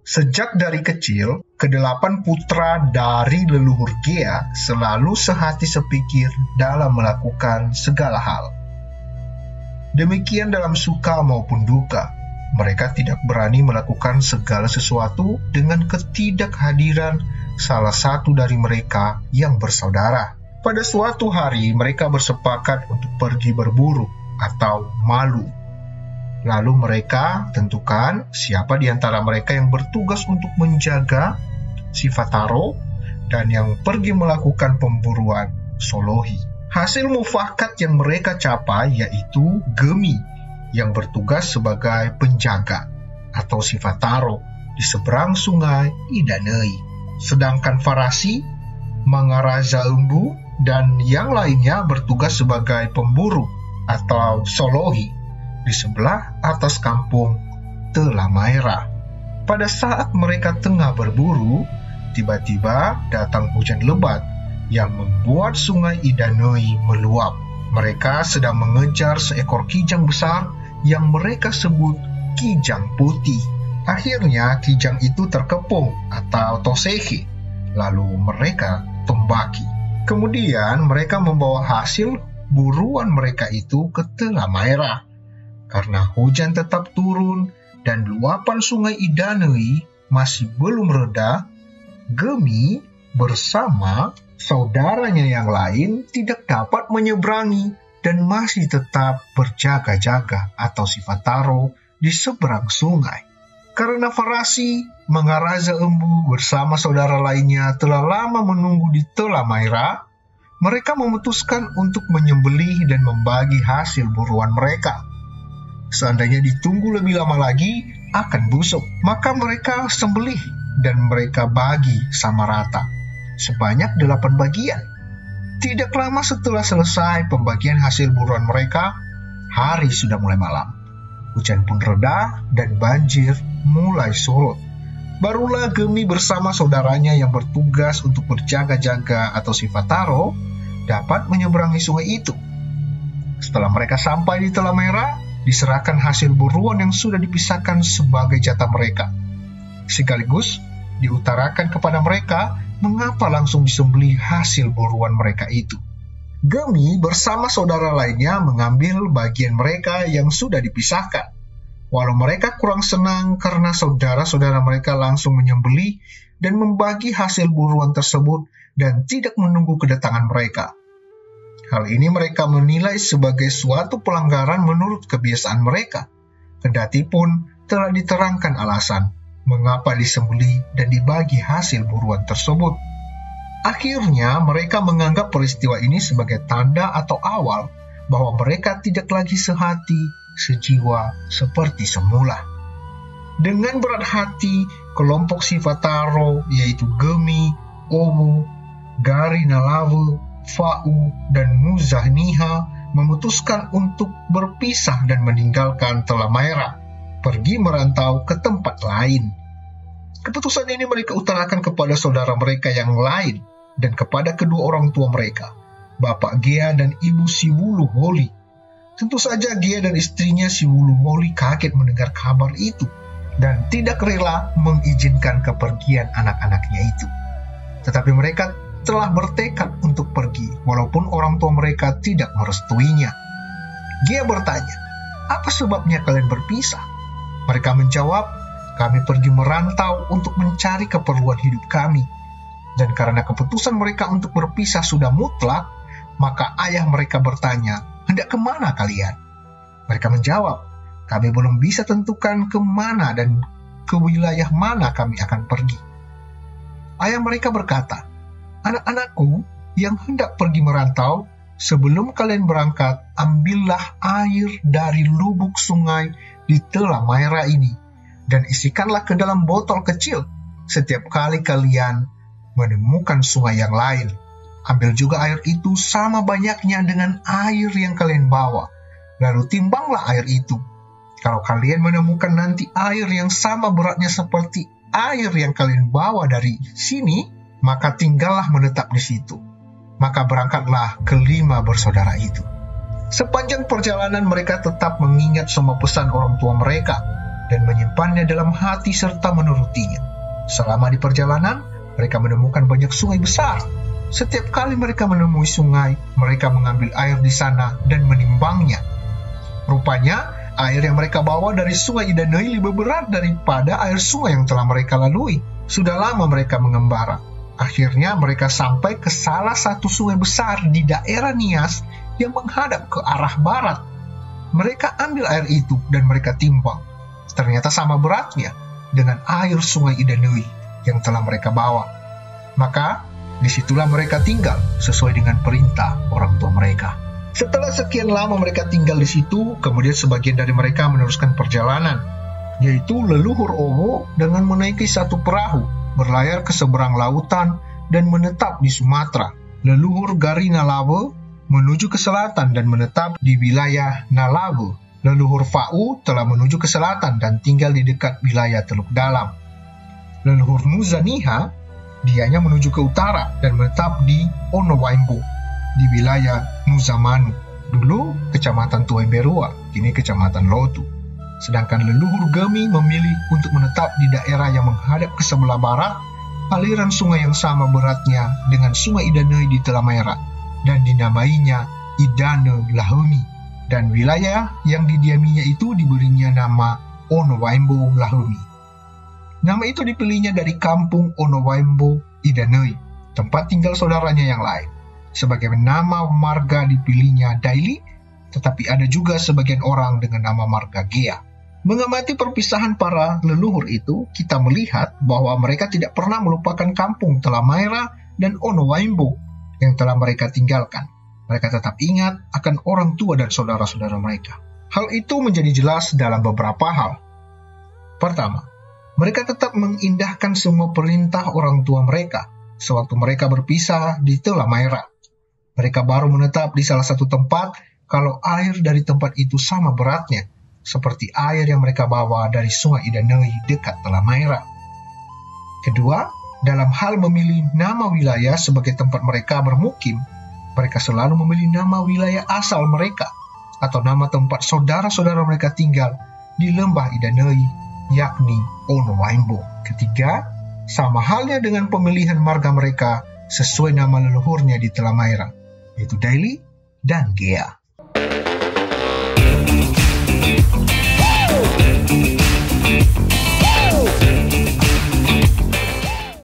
Sejak dari kecil, kedelapan putra dari leluhur Gea selalu sehati sepikir dalam melakukan segala hal. Demikian dalam suka maupun duka, mereka tidak berani melakukan segala sesuatu dengan ketidakhadiran salah satu dari mereka yang bersaudara. Pada suatu hari, mereka bersepakat untuk pergi berburu atau malu. Lalu mereka tentukan siapa di antara mereka yang bertugas untuk menjaga sifat taro dan yang pergi melakukan pemburuan solohi. Hasil mufakat yang mereka capai yaitu Gemi yang bertugas sebagai penjaga atau sifat taro di seberang sungai Idanei. Sedangkan Farasi, Mangaraza Embu, dan yang lainnya bertugas sebagai pemburu atau solohi di sebelah atas kampung Telamaera. Pada saat mereka tengah berburu, tiba-tiba datang hujan lebat yang membuat sungai Idanei meluap. Mereka sedang mengejar seekor kijang besar yang mereka sebut kijang putih. Akhirnya kijang itu terkepung atau tosehe, lalu mereka tembaki. Kemudian mereka membawa hasil buruan mereka itu ke Telamaera. Karena hujan tetap turun dan luapan sungai Idanei masih belum reda, Gemi bersama saudaranya yang lain tidak dapat menyeberangi dan masih tetap berjaga-jaga atau sifat taro di seberang sungai. Karena Farasi, Mangaraza Embu bersama saudara lainnya telah lama menunggu di Telamaera, mereka memutuskan untuk menyembelih dan membagi hasil buruan mereka. Seandainya ditunggu lebih lama lagi, akan busuk. Maka mereka sembelih dan mereka bagi sama rata, sebanyak 8 bagian. Tidak lama setelah selesai pembagian hasil buruan mereka, hari sudah mulai malam. Hujan pun reda dan banjir mulai surut. Barulah Gemi bersama saudaranya yang bertugas untuk berjaga-jaga atau sifat taro dapat menyeberangi sungai itu. Setelah mereka sampai di Telamaera, diserahkan hasil buruan yang sudah dipisahkan sebagai jatah mereka. Sekaligus diutarakan kepada mereka mengapa langsung disembelih hasil buruan mereka itu. Gemi bersama saudara lainnya mengambil bagian mereka yang sudah dipisahkan. Walau mereka kurang senang karena saudara-saudara mereka langsung menyembelih dan membagi hasil buruan tersebut dan tidak menunggu kedatangan mereka. Hal ini mereka menilai sebagai suatu pelanggaran menurut kebiasaan mereka. Kendati pun telah diterangkan alasan mengapa disembelih dan dibagi hasil buruan tersebut. Akhirnya mereka menganggap peristiwa ini sebagai tanda atau awal bahwa mereka tidak lagi sehati, sejiwa seperti semula. Dengan berat hati, kelompok sifat taro yaitu Gemi, Omu, Gari Nalawe, Fa'u, dan Muzahniha memutuskan untuk berpisah dan meninggalkan Telamaera, pergi merantau ke tempat lain. Keputusan ini mereka utarakan kepada saudara mereka yang lain dan kepada kedua orang tua mereka, Bapak Gea dan Ibu Siwulu Holi. Tentu saja Gea dan istrinya Siwulu Holi kaget mendengar kabar itu dan tidak rela mengizinkan kepergian anak-anaknya itu. Tetapi mereka telah bertekad untuk pergi, walaupun orang tua mereka tidak merestuinya. Gea bertanya, "Apa sebabnya kalian berpisah?" Mereka menjawab, "Kami pergi merantau untuk mencari keperluan hidup kami." Dan karena keputusan mereka untuk berpisah sudah mutlak, maka ayah mereka bertanya, "Hendak kemana kalian?" Mereka menjawab, "Kami belum bisa tentukan kemana dan ke wilayah mana kami akan pergi." Ayah mereka berkata, "Anak-anakku yang hendak pergi merantau, sebelum kalian berangkat, ambillah air dari lubuk sungai di Telamaera ini, dan isikanlah ke dalam botol kecil setiap kali kalian menemukan sungai yang lain. Ambil juga air itu sama banyaknya dengan air yang kalian bawa, lalu timbanglah air itu. Kalau kalian menemukan nanti air yang sama beratnya seperti air yang kalian bawa dari sini, maka tinggallah menetap di situ." Maka berangkatlah kelima bersaudara itu. Sepanjang perjalanan mereka tetap mengingat semua pesan orang tua mereka. dan menyimpannya dalam hati serta menurutinya. Selama di perjalanan, mereka menemukan banyak sungai besar. Setiap kali mereka menemui sungai, mereka mengambil air di sana dan menimbangnya. Rupanya, air yang mereka bawa dari sungai Idanui lebih berat daripada air sungai yang telah mereka lalui. Sudah lama mereka mengembara. Akhirnya mereka sampai ke salah satu sungai besar di daerah Nias yang menghadap ke arah barat. Mereka ambil air itu dan mereka timbang. Ternyata sama beratnya dengan air sungai Idanui yang telah mereka bawa. Maka, disitulah mereka tinggal sesuai dengan perintah orang tua mereka. Setelah sekian lama mereka tinggal di situ, kemudian sebagian dari mereka meneruskan perjalanan, yaitu leluhur Owo dengan menaiki satu perahu, berlayar ke seberang lautan dan menetap di Sumatera. Leluhur Gari Nalawe menuju ke selatan dan menetap di wilayah Nalawe. Leluhur Fa'u telah menuju ke selatan dan tinggal di dekat wilayah Teluk Dalam. Leluhur Nuzaniha, dianya menuju ke utara dan menetap di Onowaimbo, di wilayah Nuzamanu, dulu Kecamatan Tuemberua, kini Kecamatan Lotu. Sedangkan leluhur Gemi memilih untuk menetap di daerah yang menghadap ke sebelah barat, aliran sungai yang sama beratnya dengan sungai Idanui di Telamaira, dan dinamainya Idane Lahumi. Dan wilayah yang didiaminya itu diberinya nama Onowaimbo Lahumi. Nama itu dipilihnya dari kampung Onowaimbo Idanui, tempat tinggal saudaranya yang lain. Sebagai nama marga dipilihnya Daili, tetapi ada juga sebagian orang dengan nama marga Gea. Mengamati perpisahan para leluhur itu, kita melihat bahwa mereka tidak pernah melupakan kampung Telamaira dan Onowaimbo yang telah mereka tinggalkan. Mereka tetap ingat akan orang tua dan saudara-saudara mereka. Hal itu menjadi jelas dalam beberapa hal. Pertama, mereka tetap mengindahkan semua perintah orang tua mereka sewaktu mereka berpisah di Telamaira. Mereka baru menetap di salah satu tempat kalau air dari tempat itu sama beratnya seperti air yang mereka bawa dari sungai Idanui dekat Telamaira. Kedua, dalam hal memilih nama wilayah sebagai tempat mereka bermukim, mereka selalu memilih nama wilayah asal mereka atau nama tempat saudara-saudara mereka tinggal di lembah Idanui, yakni Onowaimbo. Ketiga, sama halnya dengan pemilihan marga mereka sesuai nama leluhurnya di Telamaira, yaitu Daili dan Gea.